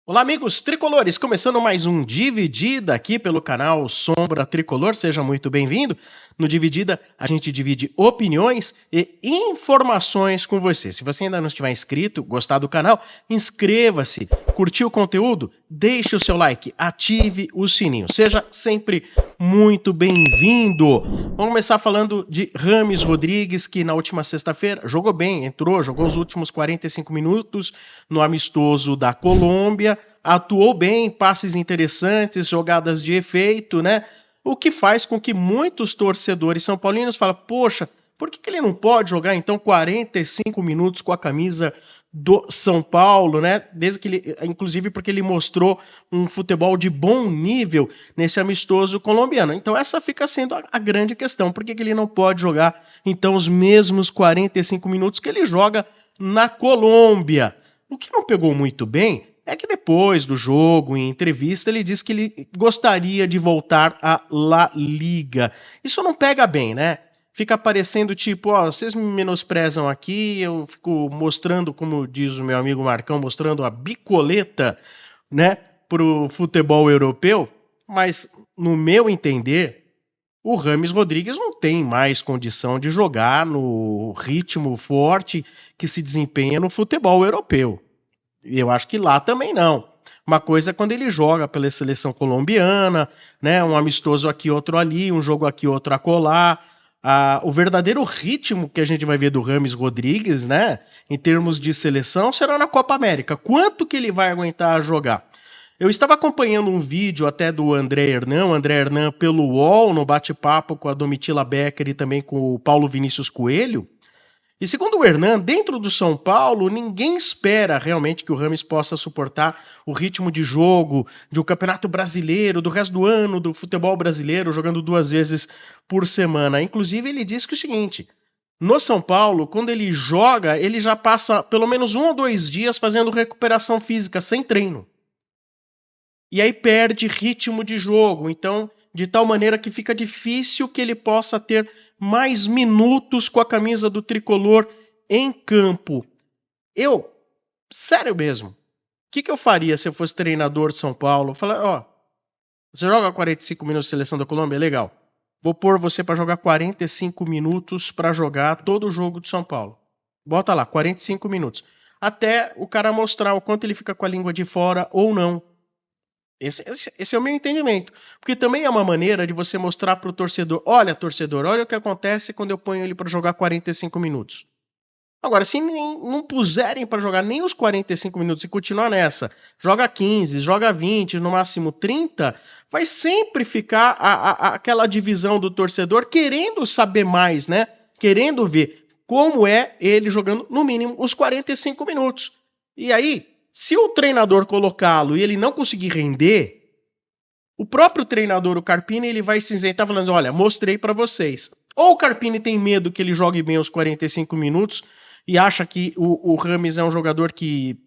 Olá, amigos tricolores! Começando mais um Dividida aqui pelo canal Sombra Tricolor. Seja muito bem-vindo. No Dividida, a gente divide opiniões e informações com você. Se você ainda não estiver inscrito, gostar do canal, inscreva-se. Curtiu o conteúdo? Deixe o seu like, ative o sininho. Seja sempre muito bem-vindo. Vamos começar falando de Rames Rodrigues, que na última sexta-feira jogou bem, jogou os últimos 45 minutos no amistoso da Colômbia, atuou bem, passes interessantes, jogadas de efeito, né? O que faz com que muitos torcedores são paulinos falem, poxa, por que ele não pode jogar então 45 minutos com a camisa do São Paulo, né? Desde que ele, inclusive porque ele mostrou um futebol de bom nível nesse amistoso colombiano. Então essa fica sendo a grande questão. Por que ele não pode jogar então os mesmos 45 minutos que ele joga na Colômbia? O que não pegou muito bem é que depois do jogo, em entrevista, ele disse que ele gostaria de voltar à La Liga. Isso não pega bem, né? Fica parecendo tipo, ó, vocês me menosprezam aqui, eu fico mostrando, como diz o meu amigo Marcão, mostrando a bicoleta, né, pro futebol europeu, mas no meu entender, o Rames Rodrigues não tem mais condição de jogar no ritmo forte que se desempenha no futebol europeu. Eu acho que lá também não. Uma coisa é quando ele joga pela seleção colombiana, né? Um amistoso aqui, outro ali, um jogo aqui, outro acolá. O verdadeiro ritmo que a gente vai ver do Rames Rodrigues, né? Em termos de seleção, será na Copa América. Quanto que ele vai aguentar jogar? Eu estava acompanhando um vídeo até do André Hernan pelo UOL, no bate-papo com a Domitila Becker e também com o Paulo Vinícius Coelho. E segundo o Hernan, dentro do São Paulo, ninguém espera realmente que o Rames possa suportar o ritmo de jogo do Campeonato Brasileiro, do resto do ano, do futebol brasileiro, jogando 2 vezes por semana. Inclusive, ele disse que o seguinte, no São Paulo, quando ele joga, ele já passa pelo menos 1 ou 2 dias fazendo recuperação física, sem treino. E aí perde ritmo de jogo, então, de tal maneira que fica difícil que ele possa ter mais minutos com a camisa do tricolor em campo. Eu, sério mesmo, o que eu faria se eu fosse treinador de São Paulo? Eu falaria, ó, você joga 45 minutos de seleção da Colômbia? Legal. Vou pôr você para jogar 45 minutos para jogar todo o jogo de São Paulo. Bota lá, 45 minutos. Até o cara mostrar o quanto ele fica com a língua de fora ou não. Esse é o meu entendimento. Porque também é uma maneira de você mostrar para o torcedor, olha o que acontece quando eu ponho ele para jogar 45 minutos. Agora, se não puserem para jogar nem os 45 minutos e continuar nessa, joga 15, joga 20, no máximo 30, vai sempre ficar aquela divisão do torcedor querendo saber mais, né? Querendo ver como é ele jogando, no mínimo, os 45 minutos. E aí, se o treinador colocá-lo e ele não conseguir render, o próprio treinador, o Carpini, ele vai se isentar falando, olha, mostrei para vocês. Ou o Carpini tem medo que ele jogue bem os 45 minutos e acha que o Rames é um jogador que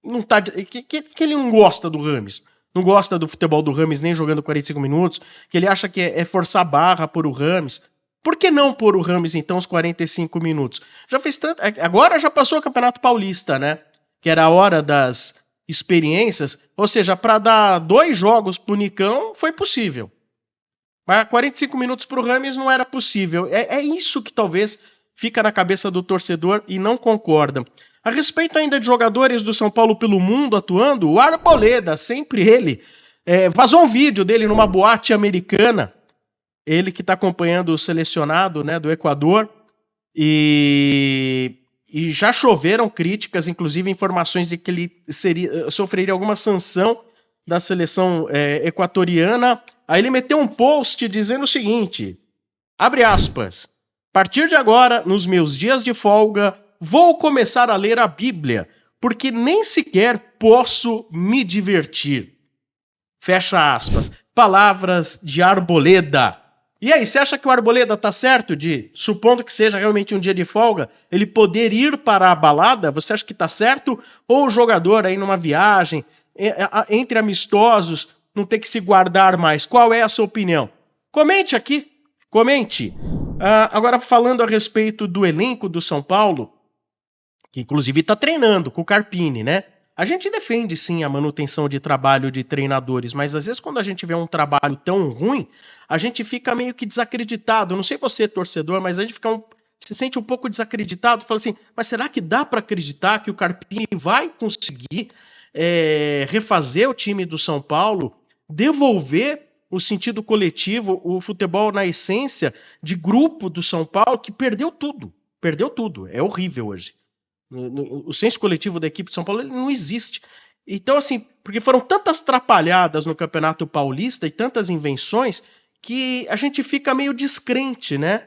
não tá, que ele não gosta do Rames. Não gosta do futebol do Rames nem jogando 45 minutos, que ele acha que é forçar a barra por o Rames. Por que não pôr o Rames, então, os 45 minutos? Já fez tanto. Agora já passou o Campeonato Paulista, né? Que era a hora das experiências, ou seja, para dar 2 jogos pro Nicão foi possível. Mas 45 minutos pro Rames não era possível. É isso que talvez fica na cabeça do torcedor e não concorda. A respeito ainda de jogadores do São Paulo pelo mundo atuando, o Arboleda, sempre ele, vazou um vídeo dele numa boate americana, ele que está acompanhando o selecionado, né, do Equador, e já choveram críticas, inclusive informações de que ele sofreria alguma sanção da seleção equatoriana. Aí ele meteu um post dizendo o seguinte, abre aspas, a partir de agora, nos meus dias de folga, vou começar a ler a Bíblia, porque nem sequer posso me divertir. Fecha aspas. Palavras de Arboleda. E aí, você acha que o Arboleda tá certo de, supondo que seja realmente um dia de folga, ele poder ir para a balada? Você acha que tá certo? Ou o jogador aí numa viagem, entre amistosos, não ter que se guardar mais? Qual é a sua opinião? Comente aqui, comente. Agora, falando a respeito do elenco do São Paulo, que inclusive tá treinando com o Carpini, né? A gente defende sim a manutenção de trabalho de treinadores, mas às vezes quando a gente vê um trabalho tão ruim, a gente fica meio que desacreditado. Não sei você, torcedor, mas a gente se sente um pouco desacreditado, fala assim, mas será que dá para acreditar que o Carpini vai conseguir refazer o time do São Paulo, devolver o sentido coletivo, o futebol na essência de grupo do São Paulo, que perdeu tudo, é horrível hoje. O senso coletivo da equipe de São Paulo ele não existe. Então, assim, porque foram tantas trapalhadas no Campeonato Paulista e tantas invenções que a gente fica meio descrente, né?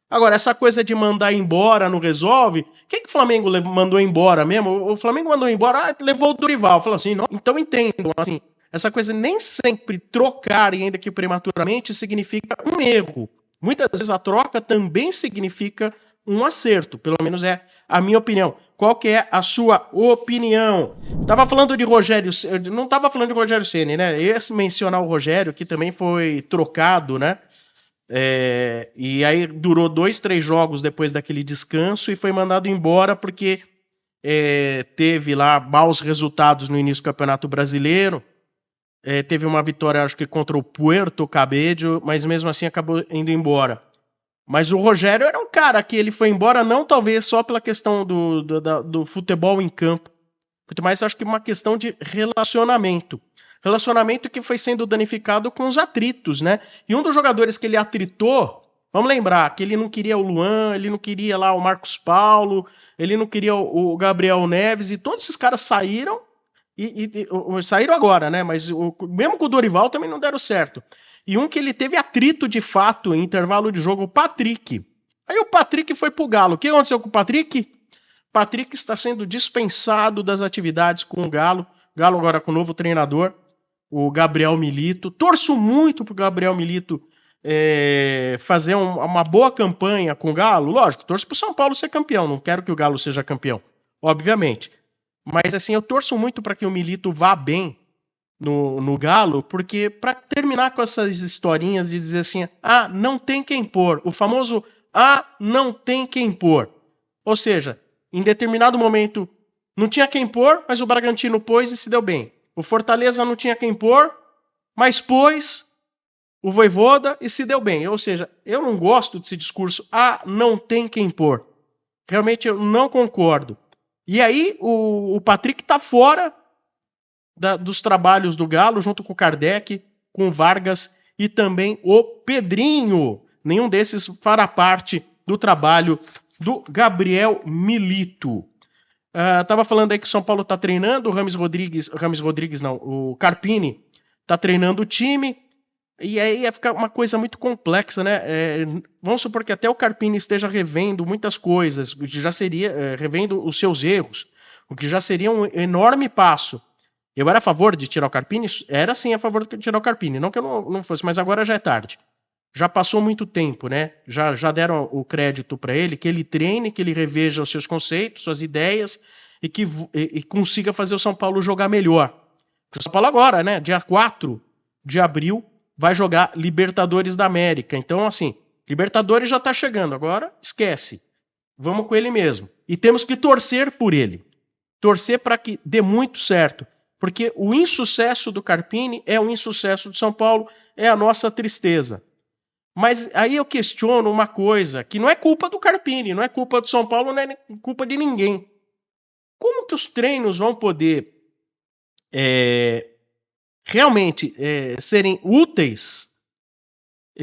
Agora, essa coisa de mandar embora não resolve. Quem que o Flamengo mandou embora mesmo? O Flamengo mandou embora, levou o Dorival. Falou assim, não, então entendam, assim, essa coisa nem sempre trocar, e ainda que prematuramente, significa um erro. Muitas vezes a troca também significa um acerto, pelo menos é a minha opinião. Qual que é a sua opinião? Tava falando de Rogério, não tava falando de Rogério Ceni, né? Eu ia mencionar o Rogério, que também foi trocado, né? E aí durou 2, 3 jogos depois daquele descanso e foi mandado embora porque teve lá maus resultados no início do Campeonato Brasileiro. Teve uma vitória, acho que contra o Puerto Cabello, mas mesmo assim acabou indo embora. Mas o Rogério era um cara que ele foi embora não talvez só pela questão do futebol em campo, muito mais acho que uma questão de relacionamento. Relacionamento que foi sendo danificado com os atritos, né? E um dos jogadores que ele atritou, vamos lembrar, que ele não queria o Luan, ele não queria lá o Marcos Paulo, ele não queria o Gabriel Neves, e todos esses caras saíram, saíram agora, né? Mas mesmo com o Dorival também não deram certo. E um que ele teve atrito de fato em intervalo de jogo, o Patrick. Aí o Patrick foi pro Galo. O que aconteceu com o Patrick? Patrick está sendo dispensado das atividades com o Galo. Galo agora com o novo treinador, o Gabriel Milito. Torço muito pro Gabriel Milito fazer uma boa campanha com o Galo. Lógico, torço pro São Paulo ser campeão. Não quero que o Galo seja campeão, obviamente. Mas assim, eu torço muito para que o Milito vá bem no Galo, porque para terminar com essas historinhas de dizer assim, não tem quem pôr. O famoso, não tem quem pôr. Ou seja, em determinado momento não tinha quem pôr, mas o Bragantino pôs e se deu bem. O Fortaleza não tinha quem pôr, mas pôs o Vojvoda e se deu bem. Ou seja, eu não gosto desse discurso, não tem quem pôr. Realmente eu não concordo. E aí o Patrick tá fora dos trabalhos do Galo, junto com o Kardec, com o Vargas e também o Pedrinho. Nenhum desses fará parte do trabalho do Gabriel Milito. Tava falando aí que o São Paulo tá treinando, o Carpini tá treinando o time, e aí ia ficar uma coisa muito complexa, né? Vamos supor que até o Carpini esteja revendo muitas coisas, o que já seria, revendo os seus erros, o que já seria um enorme passo. Eu era a favor de tirar o Carpini? Era sim a favor de tirar o Carpini, não que eu não fosse, mas agora já é tarde. Já passou muito tempo, né? Já deram o crédito para ele, que ele treine, que ele reveja os seus conceitos, suas ideias e que consiga fazer o São Paulo jogar melhor. Porque o São Paulo agora, né? Dia 4 de abril, vai jogar Libertadores da América. Então, assim, Libertadores já tá chegando, agora esquece. Vamos com ele mesmo. E temos que torcer por ele. Torcer para que dê muito certo. Porque o insucesso do Carpini é o insucesso do São Paulo, é a nossa tristeza. Mas aí eu questiono uma coisa, que não é culpa do Carpini, não é culpa do São Paulo, não é culpa de ninguém. Como que os treinos vão poder realmente serem úteis,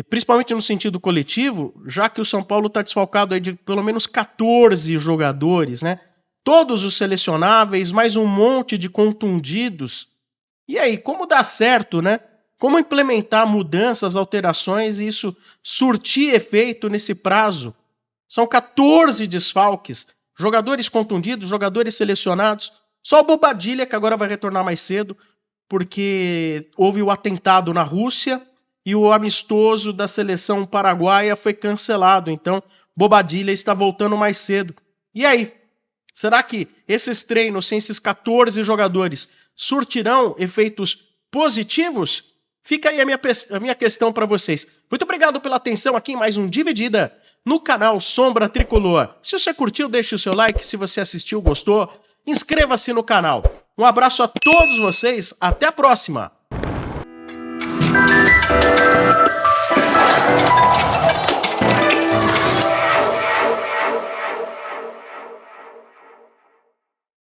principalmente no sentido coletivo, já que o São Paulo está desfalcado aí de pelo menos 14 jogadores, né? Todos os selecionáveis, mais um monte de contundidos. E aí, como dá certo, né? Como implementar mudanças, alterações e isso surtir efeito nesse prazo? São 14 desfalques, jogadores contundidos, jogadores selecionados. Só o Bobadilla, que agora vai retornar mais cedo, porque houve o atentado na Rússia e o amistoso da seleção paraguaia foi cancelado. Então, Bobadilla está voltando mais cedo. E aí? Será que esses treinos sem esses 14 jogadores surtirão efeitos positivos? Fica aí a minha questão para vocês. Muito obrigado pela atenção aqui em mais um Dividida no canal Sombra Tricolor. Se você curtiu, deixe o seu like. Se você assistiu, gostou, inscreva-se no canal. Um abraço a todos vocês, até a próxima!